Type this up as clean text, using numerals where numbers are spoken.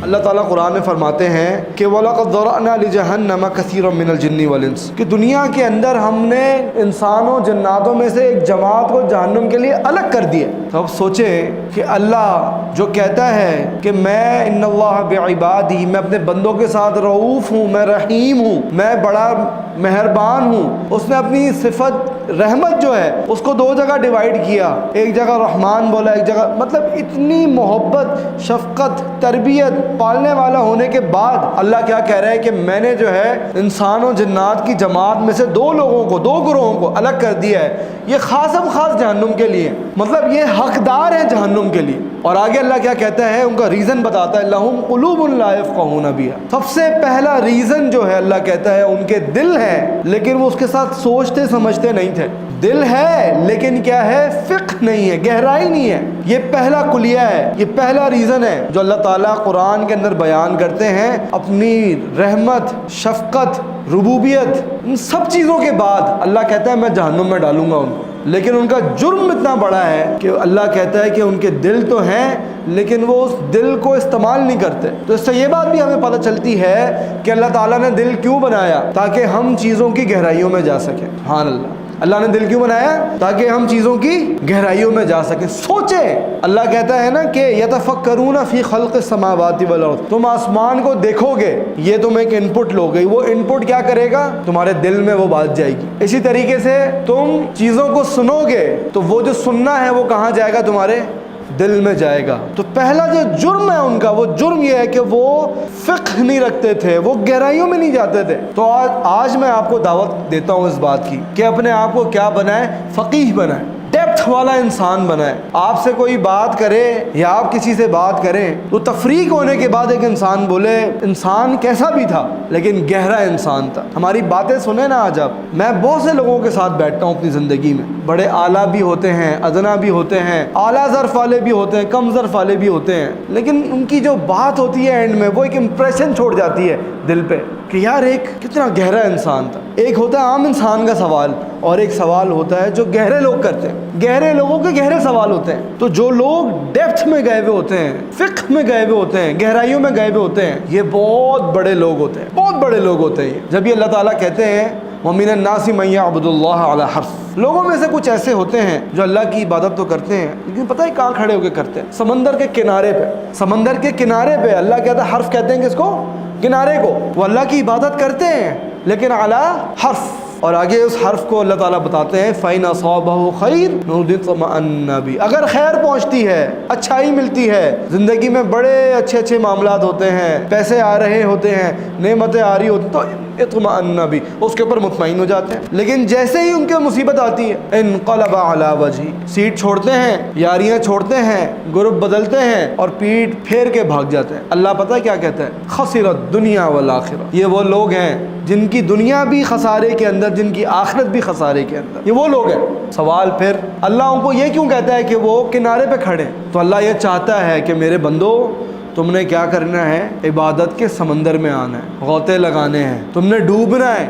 اللہ تعالیٰ قرآن میں فرماتے ہیں کہ وَلَقَدْ ذَرَأْنَا لِجَهَنَّمَ كَثِيرًا مِنَ الْجِنِّ وَالْإِنسِ، کہ دنیا کے اندر ہم نے انسانوں جناتوں میں سے ایک جماعت کو جہنم کے لیے الگ کر دیا۔ تو اب سوچیں کہ اللہ جو کہتا ہے کہ میں ان اللہ بعبادی، میں اپنے بندوں کے ساتھ رؤوف ہوں، میں رحیم ہوں، میں بڑا مہربان ہوں، اس نے اپنی صفت رحمت جو ہے اس کو دو جگہ ڈیوائیڈ کیا، ایک جگہ رحمان بولا، ایک جگہ، مطلب اتنی محبت، شفقت، تربیت، پالنے والا ہونے کے بعد اللہ کیا کہہ رہا ہے کہ میں نے جو ہے انسان و جنات کی جماعت میں سے دو لوگوں کو، دو گروہوں کو الگ کر دیا ہے، یہ خاصم خاص جہنم کے لیے، مطلب یہ حقدار ہے جہنم کے لیے۔ اور آگے اللہ کیا کہتا ہے، ان کا ریزن بتاتا ہے، لہم قلوب لا یفقہون بہا، سب سے پہلا ریزن جو ہے اللہ کہتا ہے ان کے دل ہیں لیکن وہ اس کے ساتھ سوچتے سمجھتے نہیں تھے۔ دل ہے لیکن کیا ہے، فقہ نہیں ہے، گہرائی نہیں ہے۔ یہ پہلا کلیہ ہے، یہ پہلا ریزن ہے جو اللہ تعالیٰ قرآن کے اندر بیان کرتے ہیں اپنی رحمت، شفقت، ربوبیت، ان سب چیزوں کے بعد اللہ کہتا ہے میں جہنم میں ڈالوں گا ان کو، لیکن ان کا جرم اتنا بڑا ہے کہ اللہ کہتا ہے کہ ان کے دل تو ہیں لیکن وہ اس دل کو استعمال نہیں کرتے۔ تو اس سے یہ بات بھی ہمیں پتہ چلتی ہے کہ اللہ تعالیٰ نے دل کیوں بنایا، تاکہ ہم چیزوں کی گہرائیوں میں جا سکیں۔ سبحان اللہ، اللہ نے دل کیوں بنایا؟ تاکہ ہم چیزوں کی گہرائیوں میں جا سکیں، سوچیں۔ اللہ کہتا ہے نا کہ یتفکرون فی خلق السماوات والارض، تم آسمان کو دیکھو گے، یہ تم ایک ان پٹ لو گے، وہ ان پٹ کیا کرے گا، تمہارے دل میں وہ بات جائے گی۔ اسی طریقے سے تم چیزوں کو سنو گے تو وہ جو سننا ہے وہ کہاں جائے گا، تمہارے دل میں جائے گا۔ تو پہلا جو جرم ہے ان کا، وہ جرم یہ ہے کہ وہ فقہ نہیں رکھتے تھے، وہ گہرائیوں میں نہیں جاتے تھے۔ تو آج میں آپ کو دعوت دیتا ہوں اس بات کی کہ اپنے آپ کو کیا بنائیں، فقیہ بنائیں، ڈیپتھ والا انسان بنائیں۔ آپ سے کوئی بات کرے یا آپ کسی سے بات کریں تو تفریق ہونے کے بعد ایک انسان بولے انسان کیسا بھی تھا لیکن گہرا انسان تھا۔ ہماری باتیں سنیں نا آج آپ، میں بہت سے لوگوں کے ساتھ بیٹھتا ہوں اپنی زندگی میں، بڑے اعلیٰ بھی ہوتے ہیں، ادنا بھی ہوتے ہیں، اعلیٰ ظرف والے بھی ہوتے ہیں، کم ظرف والے بھی ہوتے ہیں، لیکن ان کی جو بات ہوتی ہے اینڈ میں وہ ایک امپریشن چھوڑ جاتی ہے دل پہ کہ یار ایک کتنا گہرا انسان تھا۔ ایک ہوتا ہے عام انسان کا سوال اور ایک سوال ہوتا ہے جو گہرے لوگ کرتے ہیں، گہرے لوگوں کے گہرے سوال ہوتے ہیں۔ تو جو لوگ ڈیپتھ میں گئے ہوئے ہوتے ہیں، فقہ میں گئے ہوئے ہوتے ہیں، گہرائیوں میں گئے ہوئے ہوتے ہیں، یہ بہت بڑے لوگ ہوتے ہیں، بہت بڑے لوگ ہوتے ہیں۔ جب یہ اللہ تعالیٰ کہتے ہیں وَمِنَ النَّاسِ مَن يَعْبُدُ اللَّهَ عَلَى حَرْفٍ، لوگوں میں سے کچھ ایسے ہوتے ہیں جو اللہ کی عبادت تو کرتے ہیں لیکن پتہ ہے کہاں کھڑے ہو کے کرتے ہیں، سمندر کے کنارے پہ۔ سمندر کے کنارے پہ اللہ کہتا ہے، حرف کہتے ہیں کس کو، کنارے کو، وہ اللہ کی عبادت کرتے ہیں لیکن علی حرف۔ اور آگے اس حرف کو اللہ تعالیٰ بتاتے ہیں فَإِنْ أَصَابَهُ خَيْرٌ نُطْمَئَنَّ بِهِ، اگر خیر پہنچتی ہے، اچھائی ملتی ہے، زندگی میں بڑے اچھے اچھے معاملات ہوتے ہیں، پیسے آ رہے ہوتے ہیں، نعمتیں آ رہی ہوتی، تو اطمئن بھی، اس کے اوپر مطمئن ہو جاتے ہیں۔ لیکن جیسے ہی ان کے مصیبت آتی ہے انقلب علی وجہہ، سیٹ چھوڑتے ہیں، یاریاں چھوڑتے ہیں، گروپ بدلتے ہیں اور پیٹ پھیر کے بھاگ جاتے ہیں۔ اللہ پتہ ہے کیا کہتا ہے، خسر الدنیا والآخرہ، یہ وہ لوگ ہیں جن کی دنیا بھی خسارے کے اندر، جن کی آخرت بھی خسارے کے اندر، یہ وہ لوگ ہیں۔ سوال پھر اللہ ان کو یہ کیوں کہتا ہے کہ وہ کنارے پہ کھڑے؟ تو اللہ یہ چاہتا ہے کہ میرے بندو تم نے کیا کرنا ہے، عبادت کے سمندر میں آنا ہے، غوطے لگانے ہیں، تم نے ڈوبنا ہے۔